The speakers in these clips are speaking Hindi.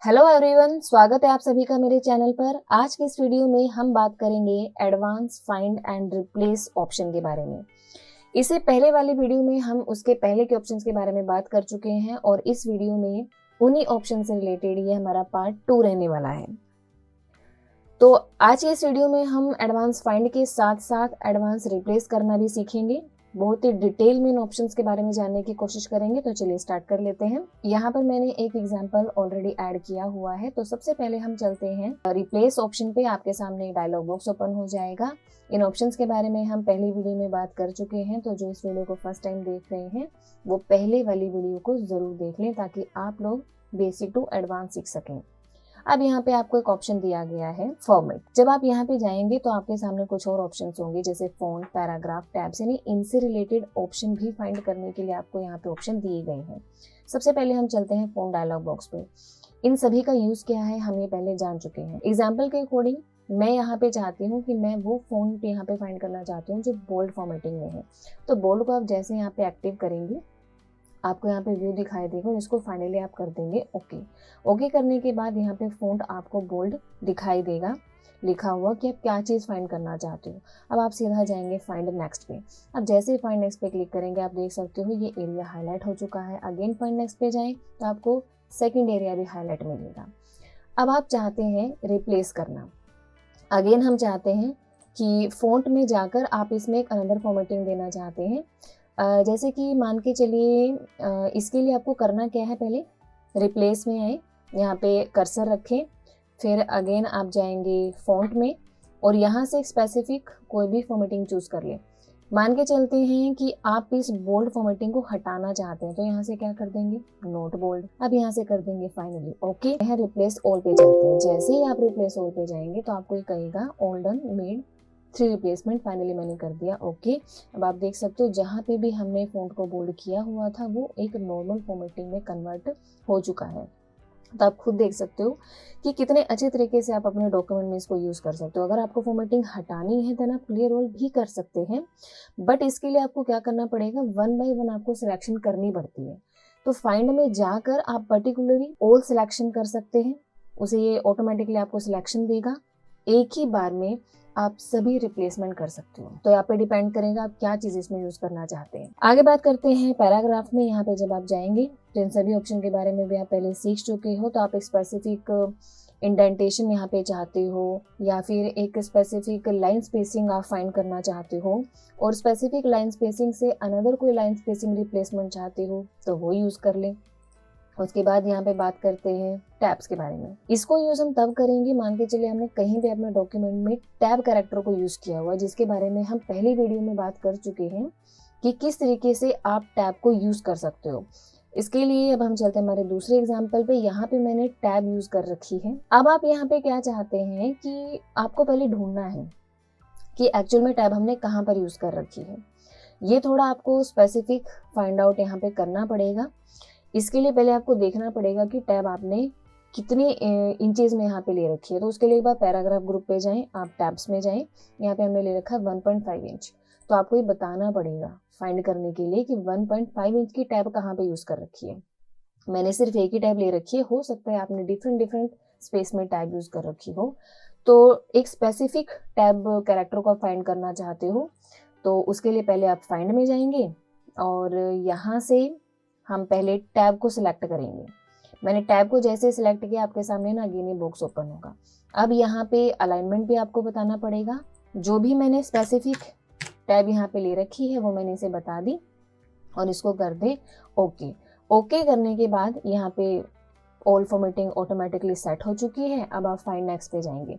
हेलो एवरीवन, स्वागत है आप सभी का मेरे चैनल पर। आज की इस वीडियो में हम बात करेंगे advance find and replace option के बारे में। इससे पहले वाली वीडियो में हम उसके पहले के ऑप्शंस के बारे में बात कर चुके हैं और इस वीडियो में उन्हीं ऑप्शन से रिलेटेड ये हमारा पार्ट 2 रहने वाला है। तो आज के इस वीडियो में हम एडवांस फाइंड के साथ साथ एडवांस रिप्लेस करना भी सीखेंगे। बहुत ही डिटेल में इन ऑप्शंस के बारे में जानने की कोशिश करेंगे। तो चलिए स्टार्ट कर लेते हैं। यहाँ पर मैंने एक एग्जांपल ऑलरेडी ऐड किया हुआ है। तो सबसे पहले हम चलते हैं रिप्लेस ऑप्शन पे। आपके सामने एक डायलॉग बॉक्स ओपन हो जाएगा। इन ऑप्शंस के बारे में हम पहली वीडियो में बात कर चुके हैं। तो जो इस वीडियो को फर्स्ट टाइम देख रहे हैं वो पहले वाली वीडियो को जरूर देख लें ताकि आप लोग बेसिक टू एडवांस सीख सकें। अब यहाँ पे आपको एक ऑप्शन दिया गया है फॉर्मेट। जब आप यहाँ पे जाएंगे तो आपके सामने कुछ और ऑप्शंस होंगे जैसे फॉन्ट, पैराग्राफ, टैब्स, यानी इनसे रिलेटेड ऑप्शन भी फाइंड करने के लिए आपको यहाँ पे ऑप्शन दिए गए हैं। सबसे पहले हम चलते हैं फॉन्ट डायलॉग बॉक्स पे। इन सभी का यूज क्या है हम ये पहले जान चुके हैं। एग्जाम्पल के अकॉर्डिंग मैं यहाँ पे चाहती हूँ कि मैं वो फॉन्ट यहाँ पे फाइंड करना चाहती हूँ जो बोल्ड फॉर्मेटिंग में है। तो बोल्ड को आप जैसे यहाँ पे एक्टिव करेंगे आपको यहाँ पे व्यू दिखाई देगा और इसको फाइनली आप कर देंगे ओके करने के बाद यहाँ पे फॉन्ट आपको बोल्ड दिखाई देगा लिखा हुआ कि आप क्या चीज़ फाइंड करना चाहते हो। अब आप सीधा जाएंगे फाइंड नेक्स्ट पे। अब जैसे ही फाइंड नेक्स्ट पे क्लिक करेंगे आप देख सकते हो ये एरिया हाईलाइट हो चुका है। अगेन फाइंड नेक्स्ट पे जाएं तो आपको सेकेंड एरिया भी हाईलाइट मिलेगा। अब आप चाहते हैं रिप्लेस करना। अगेन हम चाहते हैं कि फॉन्ट में जाकर आप इसमें एक अनदर फॉर्मेटिंग देना चाहते हैं। जैसे कि मान के चलिए इसके लिए आपको करना क्या है, पहले रिप्लेस में आए, यहाँ पे कर्सर रखें, फिर अगेन आप जाएंगे फॉन्ट में और यहाँ से स्पेसिफिक कोई भी फॉर्मेटिंग चूज कर लें। मान के चलते हैं कि आप इस बोल्ड फॉर्मेटिंग को हटाना चाहते हैं तो यहाँ से क्या कर देंगे, नोट बोल्ड। अब यहाँ से कर देंगे फाइनली ओके। यहाँ रिप्लेस ऑल पे जाते हैं। जैसे ही आप रिप्लेस ऑल पे जाएंगे तो आपको ये कहेगा all done made 3 replacement. Finally मैंने कर दिया ओके। अब आप देख सकते हो जहाँ पे भी हमने फॉन्ट को बोल्ड किया हुआ था वो एक नॉर्मल फॉर्मेटिंग में कन्वर्ट हो चुका है। तो आप खुद देख सकते हो कि कितने अच्छे तरीके से आप अपने डॉक्यूमेंट में इसको यूज कर सकते हो। अगर आपको फॉर्मेटिंग हटानी है तो आप क्लियर ऑल भी कर सकते हैं, बट इसके लिए आपको क्या करना पड़ेगा, 1 बाय 1 आपको सिलेक्शन करनी पड़ती है। तो फाइंड में जाकर आप पर्टिकुलरली ऑल सिलेक्शन कर सकते हैं, उसे ये ऑटोमेटिकली आपको सिलेक्शन देगा। एक ही बार में आप सभी रिप्लेसमेंट कर सकते हो। तो यहाँ पे डिपेंड करेगा आप क्या चीज इसमें यूज करना चाहते हैं। आगे बात करते हैं पैराग्राफ में। यहाँ पे जब आप जाएंगे तो इन सभी ऑप्शन के बारे में भी आप पहले सीख चुके हो। तो आप एक स्पेसिफिक इंडेंटेशन यहाँ पे चाहते हो या फिर एक स्पेसिफिक लाइन स्पेसिंग आप फाइंड करना चाहते हो और स्पेसिफिक लाइन स्पेसिंग से अनदर कोई लाइन स्पेसिंग रिप्लेसमेंट चाहते हो तो वो यूज कर लें। उसके बाद यहाँ पे बात करते हैं टैब्स के बारे में। इसको यूज हम तब करेंगे, मान के चलिए हमने कहीं पे अपने डॉक्यूमेंट में टैब कैरेक्टर को यूज किया हुआ, जिसके बारे में हम पहली वीडियो में बात कर चुके हैं कि किस तरीके से आप टैब को यूज कर सकते हो। इसके लिए अब हम चलते हैं हमारे दूसरे एग्जाम्पल पे। यहाँ पे मैंने टैब यूज कर रखी है। अब आप यहाँ पे क्या चाहते हैं कि आपको पहले ढूंढना है कि एक्चुअल में टैब हमने कहाँ पर यूज कर रखी है। ये थोड़ा आपको स्पेसिफिक फाइंड आउट यहाँ पे करना पड़ेगा। इसके लिए पहले आपको देखना पड़ेगा कि टैब आपने कितने इंचेस में यहाँ पे ले रखी है। तो उसके लिए एक बार पैराग्राफ ग्रुप पे जाएं, आप टैब्स में जाएं, यहाँ पे हमने ले रखा है 1.5 इंच। तो आपको ये बताना पड़ेगा फाइंड करने के लिए कि 1.5 इंच की टैब कहाँ पे यूज कर रखी है। मैंने सिर्फ एक ही टैब ले रखी है, हो सकता है आपने डिफरेंट स्पेस में टैब यूज कर रखी हो। तो एक स्पेसिफिक टैब कैरेक्टर को आप फाइंड करना चाहते हो तो उसके लिए पहले आप फाइंड में जाएंगे और यहाँ से हम पहले टैब को सिलेक्ट करेंगे। मैंने टैब को जैसे सिलेक्ट किया आपके सामने ना अगेन ये बॉक्स ओपन होगा। अब यहाँ पे अलाइनमेंट भी आपको बताना पड़ेगा। जो भी मैंने स्पेसिफिक टैब यहाँ पे ले रखी है वो मैंने इसे बता दी और इसको कर दे ओके करने के बाद यहाँ पे ऑल फॉर्मेटिंग ऑटोमेटिकली सेट हो चुकी है। अब आप फाइंड नेक्स्ट पे जाएंगे।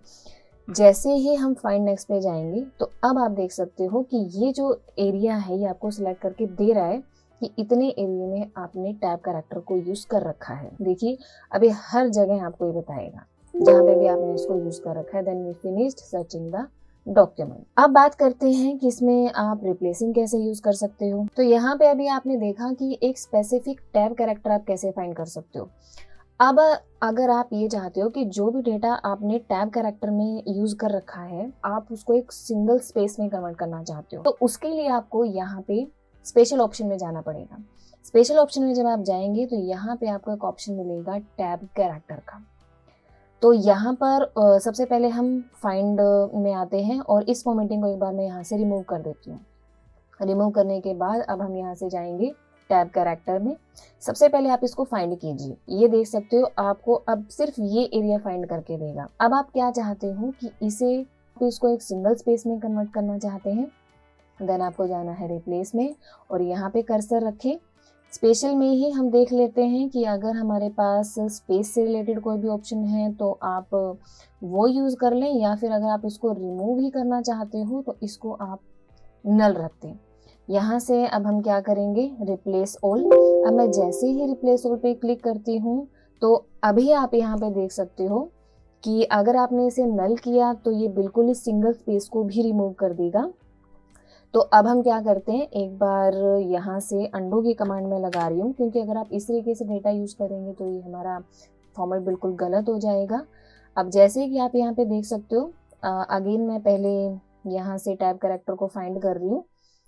जैसे ही हम फाइंड नेक्स्ट पे जाएंगे तो अब आप देख सकते हो कि ये जो एरिया है ये आपको सिलेक्ट करके दे रहा है कि इतने एरिया में आपने टैब कैरेक्टर को यूज कर रखा है। देखिए अभी हर जगह आपको ये बताएगा जहां पे भी आपने इसको यूज कर रखा है। Then we finished searching the document. अब बात करते हैं कि इसमें आप रिप्लेसिंग कैसे यूज कर सकते हो। तो यहाँ पे अभी आपने देखा कि एक स्पेसिफिक टैब कैरेक्टर आप कैसे फाइंड कर सकते हो। अब अगर आप ये चाहते हो कि जो भी डेटा आपने टैब कैरेक्टर में यूज कर रखा है आप उसको एक सिंगल स्पेस में कन्वर्ट करना चाहते हो तो उसके लिए आपको यहाँ पे स्पेशल ऑप्शन में जाना पड़ेगा। स्पेशल ऑप्शन में जब आप जाएंगे तो यहाँ पे आपको एक ऑप्शन मिलेगा टैब कैरेक्टर का। तो यहाँ पर सबसे पहले हम फाइंड में आते हैं और इस फॉर्मेटिंग को एक बार मैं यहाँ से रिमूव कर देती हूँ। रिमूव करने के बाद अब हम यहाँ से जाएंगे टैब कैरेक्टर में। सबसे पहले आप इसको फाइंड कीजिए, ये देख सकते हो आपको अब सिर्फ ये एरिया फाइंड करके देगा। अब आप क्या चाहते हो कि इसको एक सिंगल स्पेस में कन्वर्ट करना चाहते हैं, देन आपको जाना है रिप्लेस में और यहाँ पे कर्सर रखें। स्पेशल में ही हम देख लेते हैं कि अगर हमारे पास स्पेस से रिलेटेड कोई भी ऑप्शन है तो आप वो यूज़ कर लें, या फिर अगर आप इसको रिमूव ही करना चाहते हो तो इसको आप नल रख दें। यहाँ से अब हम क्या करेंगे, रिप्लेस ऑल। अब मैं जैसे ही रिप्लेस ऑल पे क्लिक करती हूँ तो अभी आप यहाँ पे देख सकते हो कि अगर आपने इसे नल किया तो ये बिल्कुल ही सिंगल स्पेस को भी रिमूव कर देगा। तो अब हम क्या करते हैं, एक बार यहाँ से अंडू की कमांड में लगा रही हूँ, क्योंकि अगर आप इस तरीके से डेटा यूज़ करेंगे तो ये हमारा फॉर्मेट बिल्कुल गलत हो जाएगा। अब जैसे कि आप यहाँ पे देख सकते हो, अगेन मैं पहले यहाँ से टैब कैरेक्टर को फाइंड कर रही हूँ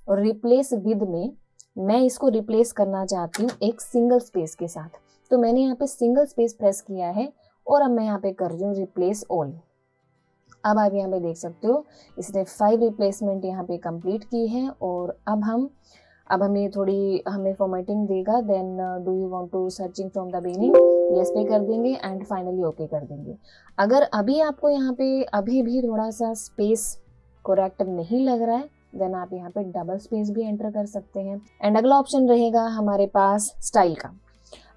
और रिप्लेस विद में मैं इसको रिप्लेस करना चाहती हूँ एक सिंगल स्पेस के साथ। तो मैंने यहाँ पे सिंगल स्पेस प्रेस किया है और अब मैं यहाँ पे कर रही हूँ रिप्लेस ऑल। अब आप यहाँ पे देख सकते हो इसने 5 रिप्लेसमेंट यहाँ पे कंप्लीट की है और अब हमें थोड़ी हमें फॉर्मेटिंग देगा। Then do you want to searching from the beginning, yes पे कर देंगे एंड फाइनली ओके कर देंगे। अगर अभी आपको यहाँ पे अभी भी थोड़ा सा स्पेस करेक्ट नहीं लग रहा है, देन आप यहाँ पे डबल स्पेस भी एंटर कर सकते हैं। एंड अगला ऑप्शन रहेगा हमारे पास स्टाइल का।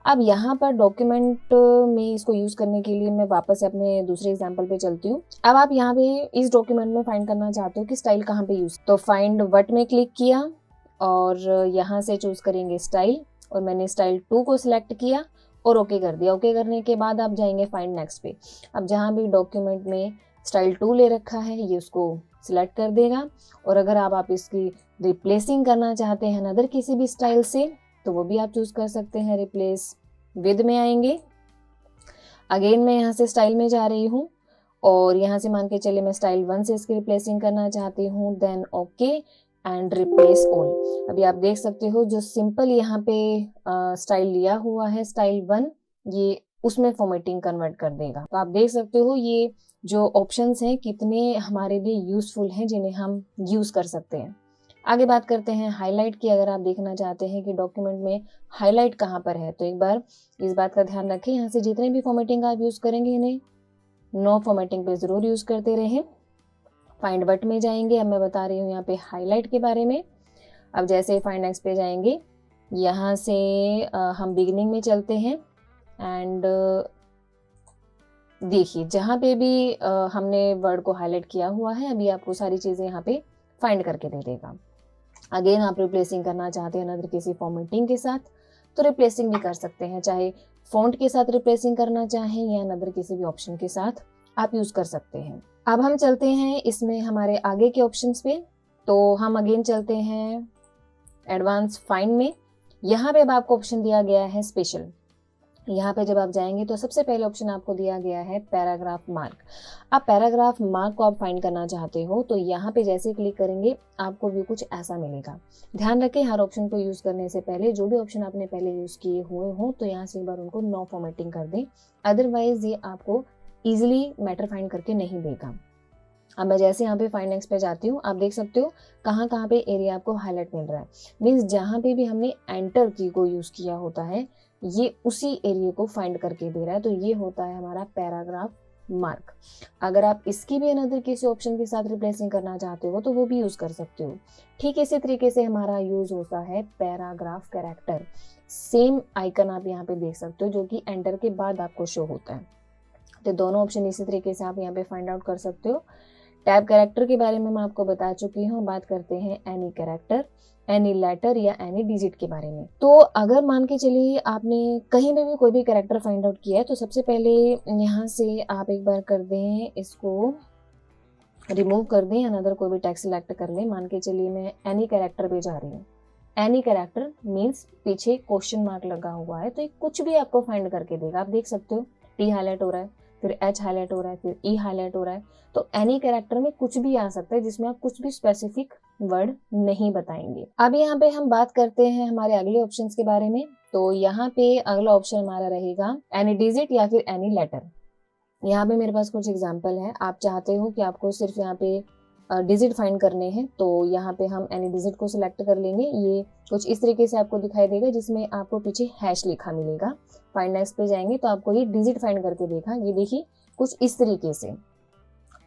अब यहाँ पर डॉक्यूमेंट में इसको यूज करने के लिए मैं वापस अपने दूसरे एग्जांपल पे चलती हूँ। अब आप यहाँ पे इस डॉक्यूमेंट में फाइंड करना चाहते हो कि स्टाइल कहाँ पे यूज, तो फाइंड व्हाट में क्लिक किया और यहाँ से चूज करेंगे स्टाइल और मैंने स्टाइल 2 को सिलेक्ट किया और ओके कर दिया। ओके करने के बाद आप जाएंगे फाइंड नेक्स्ट पे। अब जहाँ भी डॉक्यूमेंट में स्टाइल 2 ले रखा है ये उसको सिलेक्ट कर देगा और अगर आप इसकी रिप्लेसिंग करना चाहते हैं अदर किसी भी स्टाइल से तो वो भी आप चूज कर सकते हैं। रिप्लेस विद में आएंगे, अगेन मैं यहाँ से स्टाइल में जा रही हूँ और यहाँ से मान के चले मैं स्टाइल 1 से इसकी रिप्लेसिंग करना चाहती हूँ, then okay and replace all. अभी आप देख सकते हो जो सिंपल यहाँ पे स्टाइल लिया हुआ है स्टाइल 1, ये उसमें फॉर्मेटिंग कन्वर्ट कर देगा। तो आप देख सकते हो ये जो ऑप्शंस हैं कितने हमारे लिए यूजफुल हैं जिन्हें हम यूज कर सकते हैं। आगे बात करते हैं हाईलाइट की। अगर आप देखना चाहते हैं कि डॉक्यूमेंट में हाईलाइट कहाँ पर है तो एक बार इस बात का ध्यान रखें, यहाँ से जितने भी फॉर्मेटिंग आप यूज करेंगे इन्हें नो फॉर्मेटिंग पे जरूर यूज करते रहें। फाइंड व्हाट में जाएंगे, अब मैं बता रही हूँ यहाँ पे हाईलाइट के बारे में। अब जैसे फाइंड नेक्स्ट पे जाएंगे यहाँ से हम बिगिनिंग में चलते हैं एंड देखिए जहाँ पे भी हमने वर्ड को हाईलाइट किया हुआ है अभी आपको सारी चीजें यहाँ पे फाइंड करके दे देगा। अगेन आप रिप्लेसिंग करना चाहते हैं अदर किसी फॉर्मेटिंग के साथ तो रिप्लेसिंग भी कर सकते हैं, चाहे फॉन्ट के साथ रिप्लेसिंग करना चाहें या अदर किसी भी ऑप्शन के साथ आप यूज कर सकते हैं। अब हम चलते हैं इसमें हमारे आगे के ऑप्शंस पे। तो हम अगेन चलते हैं एडवांस फाइंड में। यहाँ पे अब आपको ऑप्शन दिया गया है स्पेशल। यहाँ पे जब आप जाएंगे तो सबसे पहले ऑप्शन आपको दिया गया है पैराग्राफ मार्क। अब पैराग्राफ मार्क को आप फाइंड करना चाहते हो तो यहाँ पे जैसे क्लिक करेंगे आपको व्यू कुछ ऐसा मिलेगा। ध्यान रखें हर ऑप्शन को यूज करने से पहले जो भी ऑप्शन आपने पहले यूज किए हुए हो तो यहाँ से एक बार उनको नो फॉर्मेटिंग कर दें, अदरवाइज ये आपको इजिली मैटर फाइंड करके नहीं देगा। अब मैं जैसे यहाँ पे फाइंड नेक्स्ट पे जाती हूँ आप देख सकते हो कहाँ पे एरिया आपको हाईलाइट मिल रहा है। मीन्स जहाँ पे भी हमने एंटर की को यूज किया होता है ये उसी एरिया को फाइंड करके दे रहा है, तो ये होता है हमारा पैराग्राफ मार्क। अगर आप इसकी भी अनदर किसी ऑप्शन के साथ रिप्लेसिंग करना चाहते हो तो वो भी यूज कर सकते हो। ठीक इसी तरीके से हमारा यूज होता है पैराग्राफ कैरेक्टर। सेम आइकन आप यहाँ पे देख सकते हो जो कि एंटर के बाद आपको शो होता है। तो दोनों ऑप्शन इसी तरीके से आप यहाँ पे फाइंड आउट कर सकते हो। टैब कैरेक्टर के बारे में मैं आपको बता चुकी हूँ। बात करते हैं एनी कैरेक्टर, एनी लेटर या एनी डिजिट के बारे में। तो अगर मान के चलिए आपने कहीं पे भी कोई भी कैरेक्टर फाइंड आउट किया है तो सबसे पहले यहाँ से आप एक बार कर दें इसको रिमूव कर दें, अनदर कोई भी टेक्स्ट सिलेक्ट कर लें। मान के चलिए मैं एनी कैरेक्टर पे जा रही हूँ। एनी कैरेक्टर मीन्स पीछे क्वेश्चन मार्क लगा हुआ है तो ये कुछ भी आपको फाइंड करके देगा। आप देख सकते हो टी हाईलाइट हो रहा है, फिर एच हाईलाइट हो रहा है, फिर ई हाईलाइट हो रहा है। तो एनी कैरेक्टर में कुछ भी आ सकता है जिसमें आप कुछ भी स्पेसिफिक वर्ड नहीं बताएंगे। अब यहाँ पे हम बात करते हैं हमारे अगले ऑप्शंस के बारे में। तो यहाँ पे अगला ऑप्शन हमारा रहेगा एनी डिजिट या फिर एनी लेटर। यहाँ पे मेरे पास कुछ एग्जाम्पल है। आप चाहते हो कि आपको सिर्फ यहाँ पे डिजिट फाइंड करने हैं, तो यहाँ पे हम एनी डिजिट को सिलेक्ट कर लेंगे। ये कुछ इस तरीके से आपको दिखाई देगा, जिसमें आपको पीछे हैश लिखा मिलेगा। फाइंड नेक्स्ट पे जाएंगे तो आपको ये डिजिट फाइंड करके देखा, ये देखिए कुछ इस तरीके से।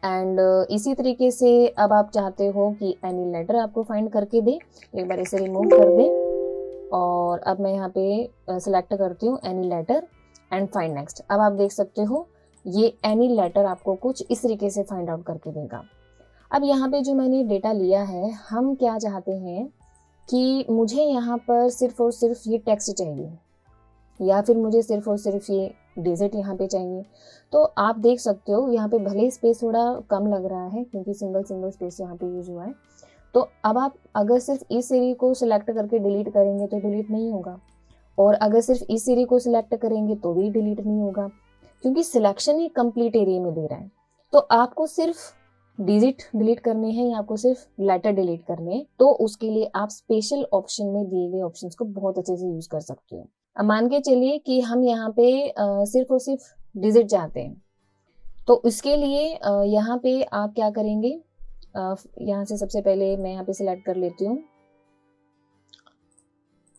एंड इसी तरीके से अब आप चाहते हो कि एनी लेटर आपको फाइंड करके दे, एक बार इसे रिमूव कर दे और अब मैं यहाँ पे सिलेक्ट करती हूँ any letter and find next. अब आप देख सकते हो ये एनी लेटर आपको कुछ इस तरीके से फाइंड आउट करके देगा। अब यहाँ पे जो मैंने डेटा लिया है, हम क्या चाहते हैं कि मुझे यहाँ पर सिर्फ और सिर्फ ये टेक्स्ट चाहिए, या फिर मुझे सिर्फ और सिर्फ ये डिजिट यहाँ पे चाहिए। तो आप देख सकते हो यहाँ पे भले स्पेस थोड़ा कम लग रहा है, क्योंकि सिंगल स्पेस यहाँ पे यूज हुआ है। तो अब आप अगर सिर्फ इस सीरीज को सिलेक्ट करके डिलीट करेंगे तो डिलीट नहीं होगा, और अगर सिर्फ इस सीरीज को सिलेक्ट करेंगे तो भी डिलीट नहीं होगा, क्योंकि सिलेक्शन ही कंप्लीट एरिया में दे रहा है। तो आपको सिर्फ डिजिट डिलीट करने हैं या आपको सिर्फ लेटर डिलीट करने हैं, तो उसके लिए आप स्पेशल ऑप्शन में दिए गए ऑप्शंस को बहुत अच्छे से यूज कर सकते हो। अब मान के चलिए कि हम यहाँ पे सिर्फ और सिर्फ डिजिट चाहते हैं, तो उसके लिए यहाँ पे आप क्या करेंगे, यहाँ से सबसे पहले मैं यहाँ पे सिलेक्ट कर लेती हूँ।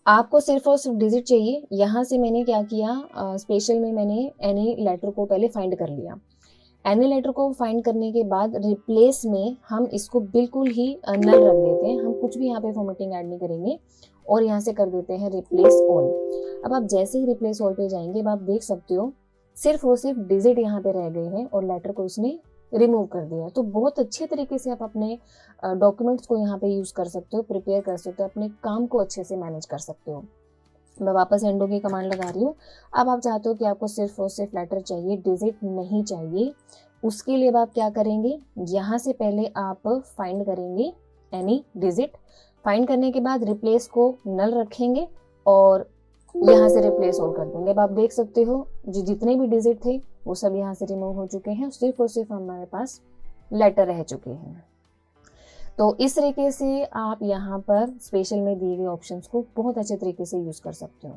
आपको सिर्फ और सिर्फ डिजिट चाहिए। यहाँ से मैंने क्या किया, स्पेशल में मैंने एनी लेटर को पहले फाइंड कर लिया। एनी लेटर को फाइंड करने के बाद रिप्लेस में हम इसको बिल्कुल ही नल रख देते हैं, हम कुछ भी यहाँ पे फॉर्मेटिंग ऐड नहीं करेंगे, और यहाँ से कर देते हैं रिप्लेस ऑल। अब आप जैसे ही रिप्लेस ऑल पे जाएंगे, अब आप देख सकते हो सिर्फ और सिर्फ डिजिट यहाँ पे रह गए हैं और लेटर को इसने रिमूव कर दिया। तो बहुत अच्छे तरीके से आप अपने डॉक्यूमेंट्स को यहाँ पे यूज कर सकते हो, प्रिपेयर कर सकते हो, अपने काम को अच्छे से मैनेज कर सकते हो। मैं वापस एंडो की कमांड लगा रही हूँ। अब आप चाहते हो कि आपको सिर्फ और सिर्फ लेटर चाहिए, डिजिट नहीं चाहिए। उसके लिए अब आप क्या करेंगे, यहाँ से पहले आप फाइंड करेंगे एनी डिजिट। फाइंड करने के बाद रिप्लेस को नल रखेंगे और यहाँ से रिप्लेस ऑल कर देंगे। अब आप देख सकते हो जो जितने भी डिजिट थे वो सब यहाँ से रिमूव हो चुके हैं, सिर्फ और सिर्फ हमारे पास लेटर रह चुके हैं। तो इस तरीके से आप यहाँ पर स्पेशल में दिए गए ऑप्शंस को बहुत अच्छे तरीके से यूज कर सकते हो।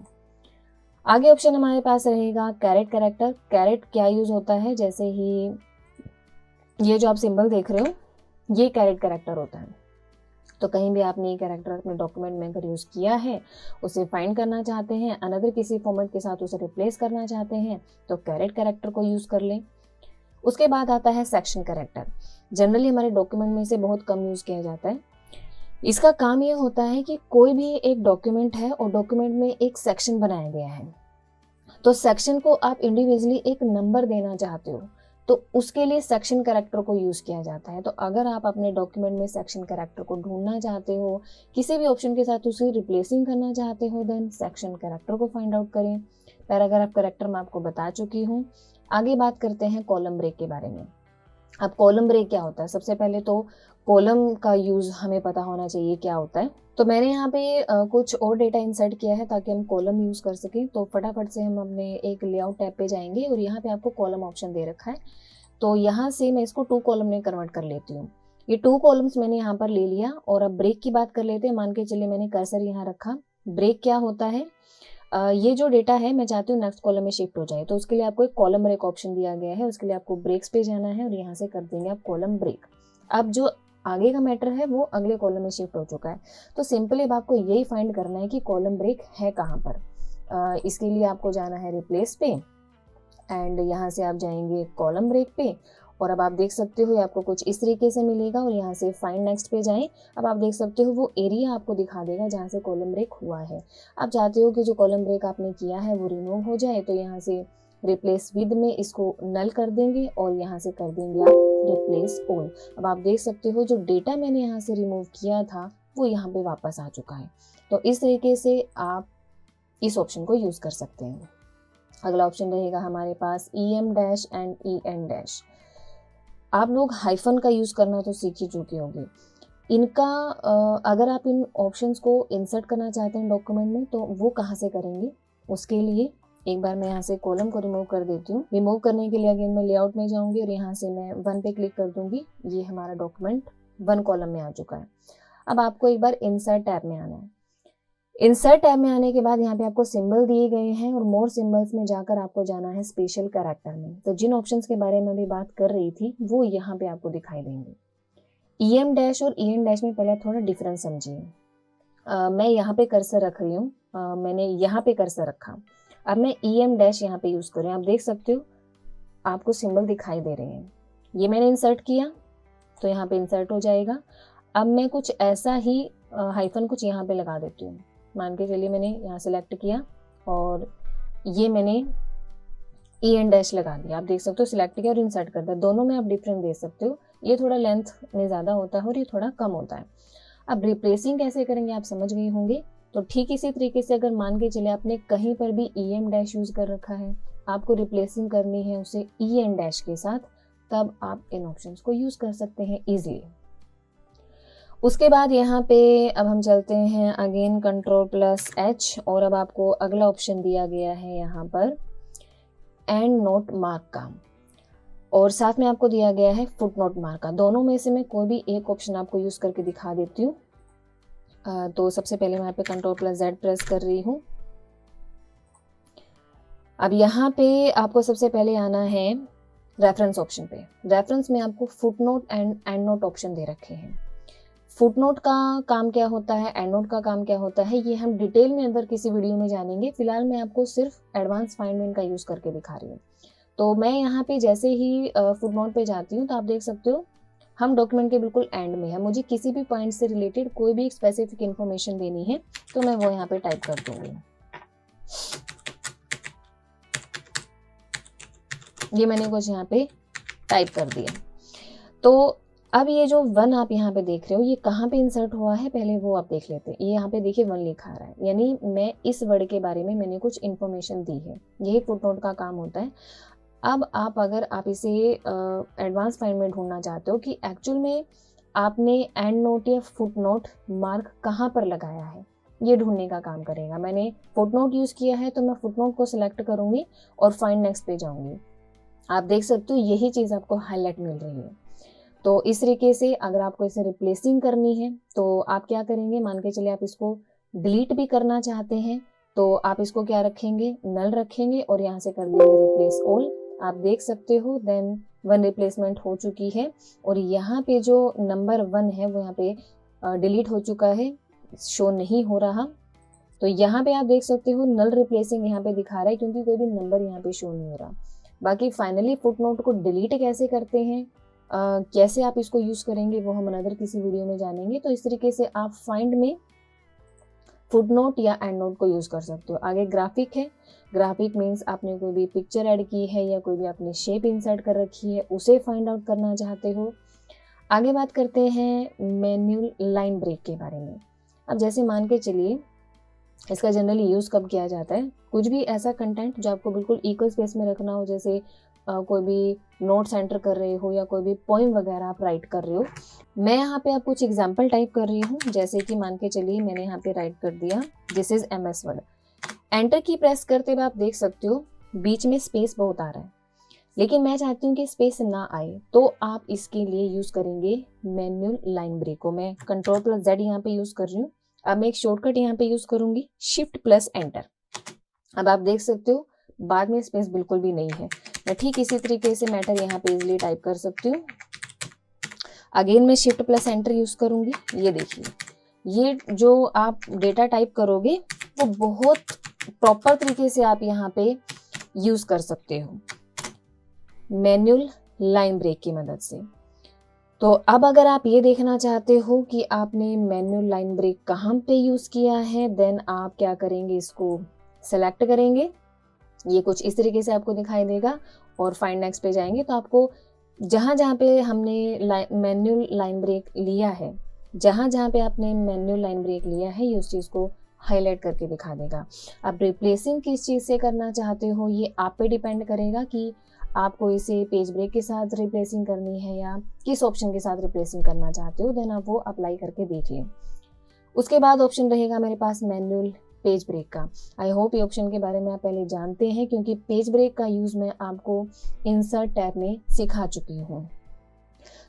आगे ऑप्शन हमारे पास रहेगा कैरेट कैरेक्टर। कैरेट क्या यूज होता है, जैसे ही ये जो आप सिंबल देख रहे हो, ये कैरेट कैरेक्टर होता है। तो कहीं भी आपने ये कैरेक्टर अपने डॉक्यूमेंट में अगर यूज किया है, उसे फाइंड करना चाहते हैं, अनदर किसी फॉर्मेट के साथ उसे रिप्लेस करना चाहते हैं, तो कैरेट कैरेक्टर को यूज कर लें। उसके बाद आता है सेक्शन कैरेक्टर। जनरली हमारे डॉक्यूमेंट में इसे बहुत कम यूज किया जाता है। इसका काम ये होता है कि कोई भी एक डॉक्यूमेंट है और डॉक्यूमेंट में एक सेक्शन बनाया गया है, तो सेक्शन को आप इंडिविजुअली एक नंबर देना चाहते हो, तो उसके लिए सेक्शन कैरेक्टर को यूज किया जाता है। तो अगर आप अपने डॉक्यूमेंट में सेक्शन कैरेक्टर को ढूंढना चाहते हो, किसी भी ऑप्शन के साथ उसे रिप्लेसिंग करना चाहते हो, देन सेक्शन कैरेक्टर को फाइंड आउट करें। पैराग्राफ कैरेक्टर मैं आपको बता चुकी हूँ। आगे बात करते हैं कॉलम ब्रेक के बारे में। अब कॉलम ब्रेक क्या होता है, सबसे पहले तो कॉलम का यूज हमें पता होना चाहिए क्या होता है। तो मैंने यहाँ पे कुछ और डेटा इंसर्ट किया है ताकि हम कॉलम यूज कर सकें। तो फटाफट से हम अपने एक लेआउट टैब पे जाएंगे और यहाँ पे आपको कॉलम ऑप्शन दे रखा है, तो यहाँ से मैं इसको 2 कॉलम में कन्वर्ट कर लेती हूँ। ये 2 कॉलम्स मैंने यहाँ पर ले लिया। और अब ब्रेक की बात कर लेते हैं। मान के चलिए मैंने कर्सर यहाँ रखा। ब्रेक क्या होता है, ये जो डेटा है मैं चाहती हूँ नेक्स्ट कॉलम में शिफ्ट हो जाए, तो उसके लिए आपको एक कॉलम ब्रेक ऑप्शन दिया गया है। उसके लिए आपको ब्रेक्स पे जाना है और यहाँ से कर देंगे आप कॉलम ब्रेक। अब जो आगे का मैटर है वो अगले कॉलम में शिफ्ट हो चुका है। तो सिंपली अब आपको यही फाइंड करना है कि कॉलम ब्रेक है कहाँ पर। इसके लिए आपको जाना है रिप्लेस पे एंड यहाँ से आप जाएंगे कॉलम ब्रेक पे, और अब आप देख सकते हो आपको कुछ इस तरीके से मिलेगा। और यहाँ से फाइंड नेक्स्ट पे जाएं। अब आप देख सकते हो वो एरिया आपको दिखा देगा जहाँ से कॉलम ब्रेक हुआ है। आप चाहते हो कि जो कॉलम ब्रेक आपने किया है वो रिमूव हो जाए, तो यहाँ से रिप्लेस विद में इसको नल कर देंगे और यहाँ से कर देंगे आप रिप्लेस ऑल। अब आप देख सकते हो जो डेटा मैंने यहाँ से रिमूव किया था वो यहाँ पे वापस आ चुका है। तो इस तरीके से आप इस ऑप्शन को यूज कर सकते हैं। अगला ऑप्शन रहेगा हमारे पास EM dash and EN dash. आप लोग हाइफन का यूज करना तो सीख ही चुके होंगे। इनका अगर आप इन ऑप्शंस को इंसर्ट करना चाहते हैं डॉक्यूमेंट में, तो वो कहाँ से करेंगे, उसके लिए एक बार मैं यहाँ से कॉलम को रिमूव कर देती हूँ। रिमूव करने के लिए अगेन मैं लेआउट में जाऊंगी और यहाँ से मैं 1 पे क्लिक कर दूंगी। ये हमारा डॉक्यूमेंट 1 कॉलम में आ चुका है। अब आपको एक बार इंसर्ट टैब में आना है। इंसर्ट टैब में आने के बाद यहाँ पे आपको सिंबल दिए गए हैं और मोर सिंबल्स में जाकर आपको जाना है स्पेशल कैरेक्टर में। तो जिन ऑप्शंस के बारे में अभी बात कर रही थी वो यहाँ पे आपको दिखाई देंगे। EM डैश और EN डैश में पहले थोड़ा डिफरेंस समझिए। मैं यहाँ पे कर्सर रख रही हूँ, मैंने यहाँ पे कर्सर रखा। अब मैं EM डैश यहाँ पे यूज करें, आप देख सकते हो आपको सिंबल दिखाई दे रहे हैं। ये मैंने इंसर्ट किया तो यहाँ पे इंसर्ट हो जाएगा। अब मैं कुछ ऐसा ही हाइफन कुछ यहाँ पे लगा देती हूँ। मान के चलिए मैंने यहाँ सेलेक्ट किया और ये मैंने EN डैश लगा दिया। आप देख सकते हो सिलेक्ट किया और इंसर्ट कर दिया। दोनों में आप डिफरेंस दे सकते हो, ये थोड़ा लेंथ में ज़्यादा होता है और ये थोड़ा कम होता है। अब रिप्लेसिंग कैसे करेंगे आप समझ गए होंगे। तो ठीक इसी तरीके से अगर मान के चले आपने कहीं पर भी EM डैश यूज कर रखा है, आपको रिप्लेसिंग करनी है उसे EN डैश के साथ, तब आप इन ऑप्शंस को यूज कर सकते हैं इजीली। उसके बाद यहाँ पे अब हम चलते हैं अगेन Ctrl+H और अब आपको अगला ऑप्शन दिया गया है यहाँ पर एंड नोट मार्क का, और साथ में आपको दिया गया है फुट नोट मार्क का। दोनों में से मैं कोई भी एक ऑप्शन आपको यूज करके दिखा देती हूँ। तो सबसे पहले मैं यहाँ पे Ctrl+Z प्रेस कर रही हूँ। अब यहाँ पे आपको सबसे पहले आना है रेफरेंस ऑप्शन पे। रेफरेंस में आपको footnote and endnote option दे रखे हैं। फुट नोट का काम क्या होता है, एंड नोट का काम क्या होता है, ये हम डिटेल में अंदर किसी वीडियो में जानेंगे। फिलहाल मैं आपको सिर्फ एडवांस फाइंड में इनका यूज करके दिखा रही हूँ। तो मैं यहाँ पे जैसे ही फुट नोट पे जाती हूँ तो आप देख सकते हो हम डॉक्यूमेंट के बिल्कुल एंड में है। मुझे किसी भी पॉइंट से रिलेटेड कोई भी स्पेसिफिक इन्फॉर्मेशन देनी है तो मैं वो यहाँ पे टाइप कर दूंगी। ये मैंने कुछ यहाँ पे टाइप कर दिया। तो अब ये जो 1 आप यहाँ पे देख रहे हो ये कहाँ पे इंसर्ट हुआ है पहले वो आप देख लेते हैं। ये यहाँ पे देखिए 1 लिखा रहा है, यानी मैं इस वर्ड के बारे में मैंने कुछ इन्फॉर्मेशन दी है। यही फुट नोट का काम होता है। अब अगर आप इसे एडवांस फाइंड में ढूंढना चाहते हो कि एक्चुअल में आपने एंड नोट या फुट नोट मार्क कहाँ पर लगाया है, ये ढूंढने का काम करेगा। मैंने फुट नोट यूज किया है तो मैं फुट नोट को सिलेक्ट करूंगी और फाइंड नेक्स्ट पे जाऊंगी। आप देख सकते हो यही चीज आपको हाईलाइट मिल रही है। तो इस तरीके से अगर आपको इसे रिप्लेसिंग करनी है तो आप क्या करेंगे, मान के चलिए आप इसको डिलीट भी करना चाहते हैं तो आप इसको क्या रखेंगे, नल रखेंगे और यहाँ से कर देंगे रिप्लेस ऑल। आप देख सकते हो देन 1 रिप्लेसमेंट हो चुकी है और यहाँ पे जो नंबर 1 है वो यहाँ पे डिलीट हो चुका है, शो नहीं हो रहा। तो यहाँ पे आप देख सकते हो नल रिप्लेसिंग यहाँ पे दिखा रहा है क्योंकि कोई भी नंबर यहाँ पे शो नहीं हो रहा। बाकी फाइनली फुट नोट को डिलीट कैसे करते हैं, कैसे आप इसको यूज करेंगे वो हम अनदर किसी वीडियो में जानेंगे। तो इस तरीके से आप फाइंड में फुट नोट या एंड नोट को यूज कर सकते हो। आगे ग्राफिक है। ग्राफिक मीन्स आपने कोई भी पिक्चर ऐड की है या कोई भी आपने शेप इंसर्ट कर रखी है उसे फाइंड आउट करना चाहते हो। आगे बात करते हैं मैन्युअल लाइन ब्रेक के बारे में। अब जैसे मान के चलिए इसका जनरली यूज कब किया जाता है, कुछ भी ऐसा कंटेंट जो आपको बिल्कुल इक्वल स्पेस में रखना हो, जैसे कोई भी नोट्स एंटर कर रहे हो या कोई भी पोइम वगैरह आप राइट कर रहे हो। मैं यहाँ पे आप कुछ एग्जांपल टाइप कर रही हूँ, जैसे कि मान के चलिए मैंने यहाँ पे राइट कर दिया this is MS word. Enter की प्रेस करते हुए आप देख सकते हो बीच में स्पेस बहुत आ रहा है, लेकिन मैं चाहती हूँ कि स्पेस ना आए तो आप इसके लिए यूज करेंगे मैन्युअल लाइन ब्रेक को। मैं Ctrl+Z यहाँ पे यूज कर रही हूँ। अब मैं एक शॉर्टकट यहाँ पे यूज करूंगी Shift+Enter। अब आप देख सकते हो बाद में स्पेस बिल्कुल भी नहीं है। मैं ठीक इसी तरीके से मैटर यहाँ पे इजिली टाइप कर सकती हूँ। अगेन मैं Shift+Enter यूज करूंगी। ये देखिए ये जो आप डेटा टाइप करोगे वो बहुत प्रॉपर तरीके से आप यहाँ पे यूज कर सकते हो मैन्युअल लाइन ब्रेक की मदद से। तो अब अगर आप ये देखना चाहते हो कि आपने मैन्युअल लाइन ब्रेक कहाँ पे यूज किया है, देन आप क्या करेंगे, इसको सेलेक्ट करेंगे। ये कुछ इस तरीके से आपको दिखाई देगा और फाइंड नेक्स्ट पे जाएंगे तो आपको जहाँ जहाँ पे हमने मैन्युअल लाइन ब्रेक लिया है, जहाँ जहाँ पे आपने मैन्युअल लाइन ब्रेक लिया है, ये उस चीज़ को हाईलाइट करके दिखा देगा। अब रिप्लेसिंग किस चीज़ से करना चाहते हो ये आप पे डिपेंड करेगा कि आपको इसे पेज ब्रेक के साथ रिप्लेसिंग करनी है या किस ऑप्शन के साथ रिप्लेसिंग करना चाहते हो, देन आप वो अप्लाई करके देख लें। उसके बाद ऑप्शन रहेगा मेरे पास मैन्युअल पेज ब्रेक का। आई होप ये ऑप्शन के बारे में आप पहले जानते हैं क्योंकि पेज ब्रेक का यूज मैं आपको इंसर्ट टैब में सिखा चुकी हूँ।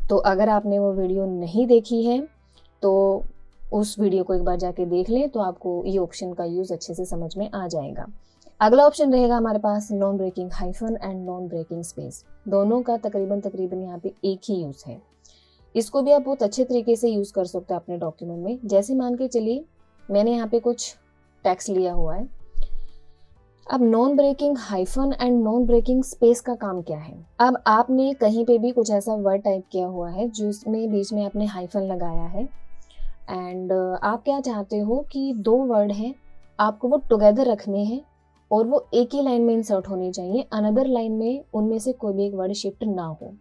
तो अगर आपने वो वीडियो नहीं देखी है तो उस वीडियो को एक बार जाके देख लें तो आपको ये ऑप्शन का यूज अच्छे से समझ में आ जाएगा। अगला ऑप्शन रहेगा हमारे पास non breaking hyphen and non breaking space. दोनों का तकरीबन यहाँ पे एक ही यूज है। इसको भी आप बहुत अच्छे तरीके से यूज कर सकते हो अपने डॉक्यूमेंट में। जैसे मान के चलिए मैंने यहाँ पे कुछ टेक्स्ट लिया हुआ है। अब non breaking hyphen and non breaking space का काम क्या है? अब आपने कहीं पे भी कुछ ऐसा वर्ड टाइप किया हुआ है जिसमें बीच में आपने हाइफन लगाया है एंड आप क्या चाहते हो कि दो वर्ड हैं, आपको वो टुगेदर रखने हैं और वो एक ही लाइन में इंसर्ट होनी चाहिए, अनदर लाइन में उनमें से कोई भी एक वर्ड शिफ्ट ना हो।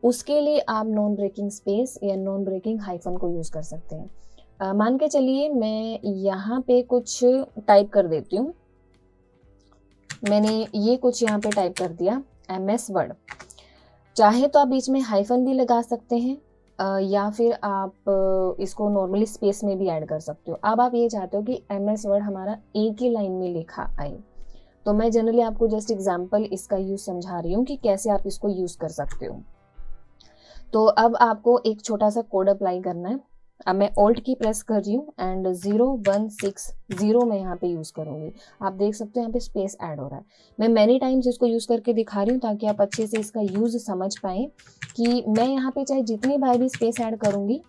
उसके लिए आप नॉन ब्रेकिंग स्पेस या नॉन ब्रेकिंग हाइफन को यूज कर सकते हैं। मान के चलिए मैं यहाँ पे कुछ टाइप कर देती हूँ। मैंने ये कुछ यहाँ पे टाइप कर दिया MS वर्ड। चाहे तो आप बीच में हाइफन भी लगा सकते हैं या फिर आप इसको नॉर्मली स्पेस में भी ऐड कर सकते हो। अब आप ये चाहते हो कि MS वर्ड हमारा एक ही लाइन में लिखा आए, तो मैं जनरली आपको जस्ट एग्जांपल इसका यूज समझा रही हूँ कि कैसे आप इसको यूज कर सकते हो। तो अब आपको एक छोटा सा कोड अप्लाई करना है। अब मैं ऑल्ट की प्रेस कर रही हूँ एंड 0160 मैं यहाँ पे यूज करूंगी। आप देख सकते हो यहाँ पे स्पेस ऐड हो रहा है। मैं मैनी टाइम्स इसको यूज करके दिखा रही हूँ ताकि आप अच्छे से इसका यूज समझ पाए कि मैं यहाँ पे चाहे जितनी बार भी स्पेस ऐड करूंगी,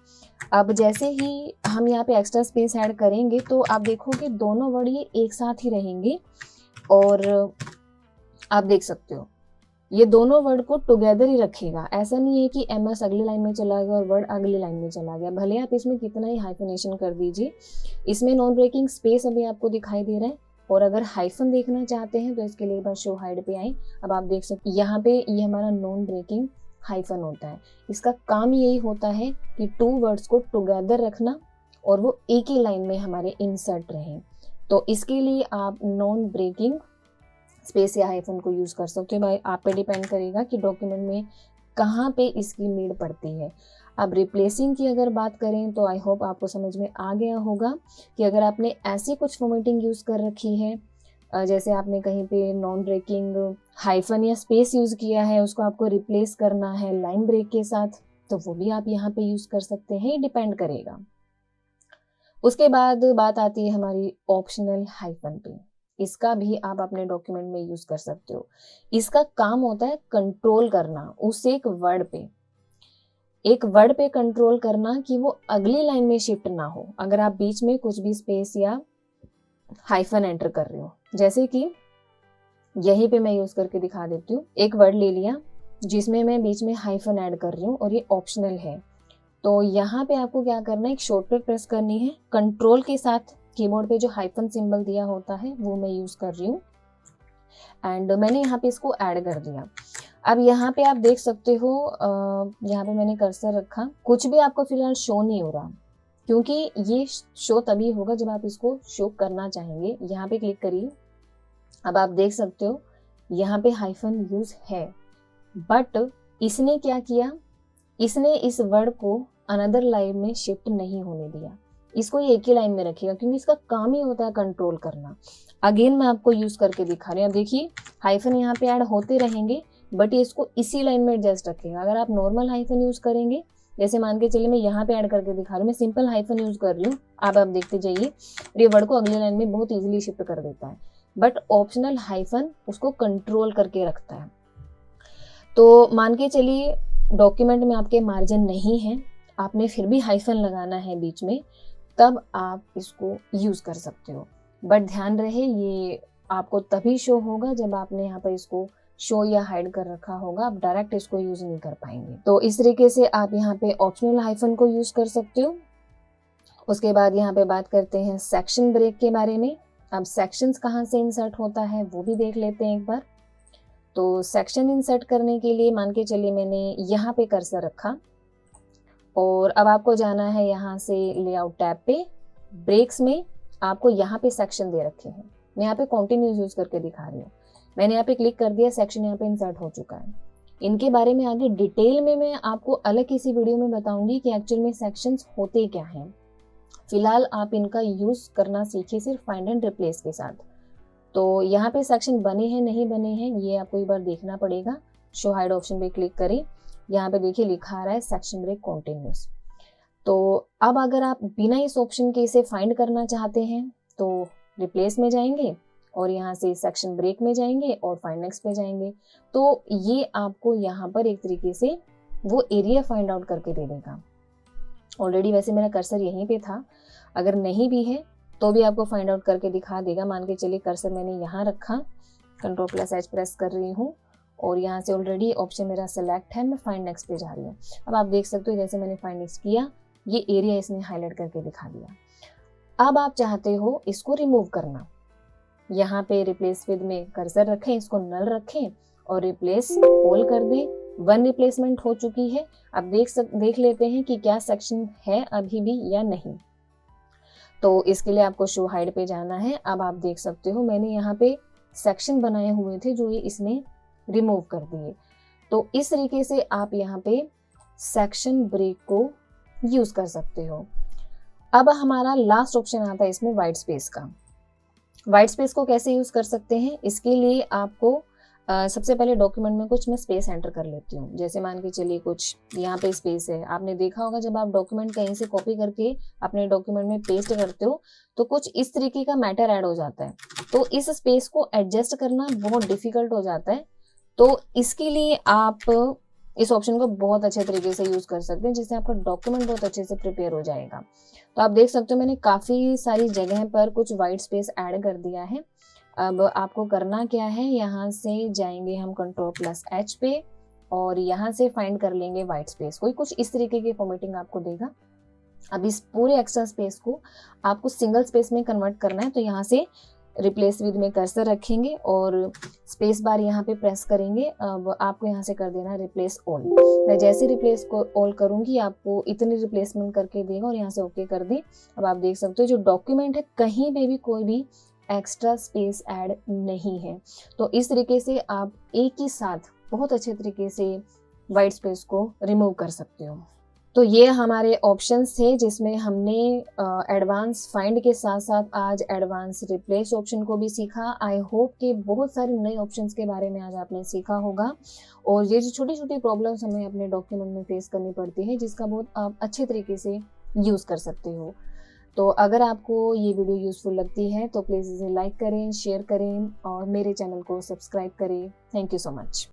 अब जैसे ही हम यहाँ पे एक्स्ट्रा स्पेस ऐड करेंगे तो आप देखोगे दोनों वर्ड ये एक साथ ही रहेंगे और आप देख सकते हो ये दोनों वर्ड को टुगेदर ही रखेगा। ऐसा नहीं है कि MS अगली लाइन में चला गया और वर्ड अगली लाइन में चला गया, भले आप इसमें कितना ही हाइफिनेशन कर दीजिए। इसमें नॉन ब्रेकिंग स्पेस अभी आपको दिखाई दे रहा है और अगर हाइफन देखना चाहते हैं तो इसके लिए एक बार शो हाइड पे आए। अब आप देख सकते हैं यहाँ पे ये हमारा नॉन ब्रेकिंग हाइफन होता है। इसका काम यही होता है कि टू वर्ड्स को टुगेदर रखना और वो एक ही लाइन में हमारे इंसर्ट रहे। तो इसके लिए आप नॉन ब्रेकिंग स्पेस या हाइफन को यूज कर सकते हो। भाई आप पे डिपेंड करेगा कि डॉक्यूमेंट में कहाँ पे इसकी नीड पड़ती है। अब रिप्लेसिंग की अगर बात करें तो आई होप आपको समझ में आ गया होगा कि अगर आपने ऐसी कुछ फॉर्मेटिंग यूज कर रखी है, जैसे आपने कहीं पे नॉन ब्रेकिंग हाइफन या स्पेस यूज किया है, उसको आपको रिप्लेस करना है लाइन ब्रेक के साथ, तो वो भी आप यहाँ पे यूज कर सकते हैं, ये डिपेंड करेगा। उसके बाद बात आती है हमारी ऑप्शनल हाइफन पे। इसका भी आप अपने डॉक्यूमेंट में यूज कर सकते हो। इसका काम होता है कंट्रोल करना उस एक वर्ड पे कंट्रोल करना कि वो अगली लाइन में शिफ्ट ना हो अगर आप बीच में कुछ भी स्पेस या हाइफन एंटर कर रहे हो। जैसे कि यहीं पे मैं यूज करके दिखा देती हूँ। एक वर्ड ले लिया जिसमें मैं बीच में हाइफन ऐड कर रही हूँ और ये ऑप्शनल है, तो यहाँ पे आपको क्या करना है, एक शॉर्टकट प्रेस करनी है। कंट्रोल के साथ कीबोर्ड पे जो हाइफन सिंबल दिया होता है वो मैं यूज कर रही हूँ एंड मैंने यहाँ पे इसको ऐड कर दिया। अब यहाँ पे आप देख सकते हो यहाँ पे मैंने कर्सर रखा, कुछ भी आपको फिलहाल शो नहीं हो रहा क्योंकि ये शो तभी होगा जब आप इसको शो करना चाहेंगे। यहाँ पे क्लिक करिए। अब आप देख सकते हो यहाँ पे हाइफन यूज है, बट इसने क्या किया, इसने इस वर्ड को अनदर लाइन में शिफ्ट नहीं होने दिया। इसको ये एक ही लाइन में रखेगा क्योंकि इसका काम ही होता है कंट्रोल करना। अगेन मैं आपको यूज करके दिखा रही हूँ। अब देखिए हाइफन यहाँ पे ऐड होते रहेंगे बट ये इसको इसी लाइन में एडजस्ट रखेगा। अगर आप नॉर्मल हाइफन यूज करेंगे, जैसे मान के चलिए मैं यहाँ पे ऐड करके दिखा रही हूँ, मैं सिंपल हाइफन यूज कर रही हूँ, आप देखते जाइए ये वर्ड को अगली लाइन में बहुत इजीली शिफ्ट कर देता है। बट ऑप्शनल हाइफन उसको कंट्रोल करके रखता है। तो मान के चलिए डॉक्यूमेंट में आपके मार्जिन नहीं है, आपने फिर भी हाइफन लगाना है बीच में, तब आप इसको यूज कर सकते हो। बट ध्यान रहे ये आपको तभी शो होगा जब आपने यहाँ पर इसको शो या हाइड कर रखा होगा, आप डायरेक्ट इसको यूज नहीं कर पाएंगे। तो इस तरीके से आप यहाँ पे ऑप्शनल हाइफन को यूज कर सकते हो। उसके बाद यहाँ पे बात करते हैं सेक्शन ब्रेक के बारे में। अब सेक्शंस कहाँ से इंसर्ट होता है वो भी देख लेते हैं एक बार। तो सेक्शन इंसर्ट करने के लिए मान के चलिए मैंने यहाँ पे कर्सर रखा और अब आपको जाना है यहाँ से लेआउट टैब पे, ब्रेक्स में आपको यहाँ पे सेक्शन दे रखे हैं। मैं यहाँ पे कंटिन्यूस यूज करके दिखा रही हूँ। मैंने यहाँ पे क्लिक कर दिया, सेक्शन यहाँ पे इंसर्ट हो चुका है। इनके बारे में आगे डिटेल में मैं आपको अलग किसी वीडियो में बताऊंगी कि एक्चुअल में सेक्शंस होते क्या हैं। फिलहाल आप इनका यूज करना सीखिए सिर्फ फाइंड एंड रिप्लेस के साथ। तो यहाँ पे सेक्शन बने हैं नहीं बने हैं ये आपको एक बार देखना पड़ेगा। शो हाइड ऑप्शन पे क्लिक करें, यहाँ पे देखिए लिखा आ रहा है सेक्शन ब्रेक कंटिन्यूस। तो अब अगर आप बिना इस ऑप्शन के इसे फाइंड करना चाहते हैं तो रिप्लेस में जाएंगे और यहाँ से सेक्शन ब्रेक में जाएंगे और फाइंड नेक्स्ट पे जाएंगे। तो ये आपको यहाँ पर एक तरीके से वो एरिया फाइंड आउट करके दे देगा। ऑलरेडी वैसे मेरा कर्सर यहीं पे था, अगर नहीं भी है तो भी आपको फाइंड आउट करके दिखा देगा। मान के चलिए कर्सर मैंने यहाँ रखा, Ctrl+H प्रेस कर रही हूँ और यहाँ से ऑलरेडी ऑप्शन मेरा सेलेक्ट है, मैं फाइंड नेक्स्ट पे जा रही हूँ। अब आप देख सकते हो जैसे मैंने फाइंड नेक्स्ट किया, ये एरिया इसने हाईलाइट करके दिखा दिया। अब आप चाहते हो इसको रिमूव करना, यहाँ पे रिप्लेस विद में कर्सर रखें, इसको नल रखें और रिप्लेस ऑल कर दें। 1 रिप्लेसमेंट हो चुकी है। अब देख लेते हैं कि क्या सेक्शन है अभी भी या नहीं। तो इसके लिए आपको शो हाइड पे जाना है। अब आप देख सकते हो मैंने यहाँ पे सेक्शन बनाए हुए थे जो ये इसने रिमूव कर दिए। तो इस तरीके से आप यहाँ पे सेक्शन ब्रेक को यूज कर सकते हो। अब हमारा लास्ट ऑप्शन आता है इसमें व्हाइट स्पेस का। व्हाइट स्पेस को कैसे यूज कर सकते हैं, इसके लिए आपको सबसे पहले डॉक्यूमेंट में कुछ मैं स्पेस एंटर कर लेती हूँ। जैसे मान के चलिए कुछ यहाँ पे स्पेस है, आपने देखा होगा जब आप डॉक्यूमेंट कहीं से कॉपी करके अपने डॉक्यूमेंट में पेस्ट करते हो तो कुछ इस तरीके का मैटर ऐड हो जाता है, तो इस स्पेस को एडजस्ट करना बहुत डिफिकल्ट हो जाता है। तो इसके लिए आप इस ऑप्शन को बहुत अच्छे तरीके से यूज कर सकते हैं, जिससे आपका डॉक्यूमेंट बहुत अच्छे से प्रिपेयर हो जाएगा। तो आप देख सकते हो मैंने काफी सारी जगह पर कुछ व्हाइट स्पेस ऐड कर दिया है। अब आपको करना क्या है, यहाँ से जाएंगे हम Ctrl+H पे और यहाँ से फाइंड कर लेंगे व्हाइट स्पेस को। कुछ इस तरीके की फॉर्मेटिंग आपको देगा। अब इस पूरे एक्स्ट्रा स्पेस को आपको सिंगल स्पेस में कन्वर्ट करना है, तो यहाँ से रिप्लेस विद में कर्सर रखेंगे और स्पेस बार यहाँ पे प्रेस करेंगे। अब आपको यहाँ से कर देना रिप्लेस ऑल। मैं जैसे रिप्लेस को ऑल करूंगी आपको इतनी रिप्लेसमेंट करके देगा और यहाँ से ओके कर दें। अब आप देख सकते हो जो डॉक्यूमेंट है कहीं पे भी कोई भी एक्स्ट्रा स्पेस ऐड नहीं है। तो इस तरीके से आप एक ही साथ बहुत अच्छे तरीके से व्हाइट स्पेस को रिमूव कर सकते हो। तो ये हमारे ऑप्शंस थे जिसमें हमने एडवांस फाइंड के साथ साथ आज एडवांस रिप्लेस ऑप्शन को भी सीखा। आई होप कि बहुत सारे नए ऑप्शंस के बारे में आज आपने सीखा होगा और ये जो छोटी छोटी प्रॉब्लम्स हमें अपने डॉक्यूमेंट में फेस करनी पड़ती है जिसका बहुत आप अच्छे तरीके से यूज कर सकते हो। तो अगर आपको ये वीडियो यूजफुल लगती है तो प्लीज़ इसे लाइक करें, शेयर करें और मेरे चैनल को सब्सक्राइब करें। Thank you so much.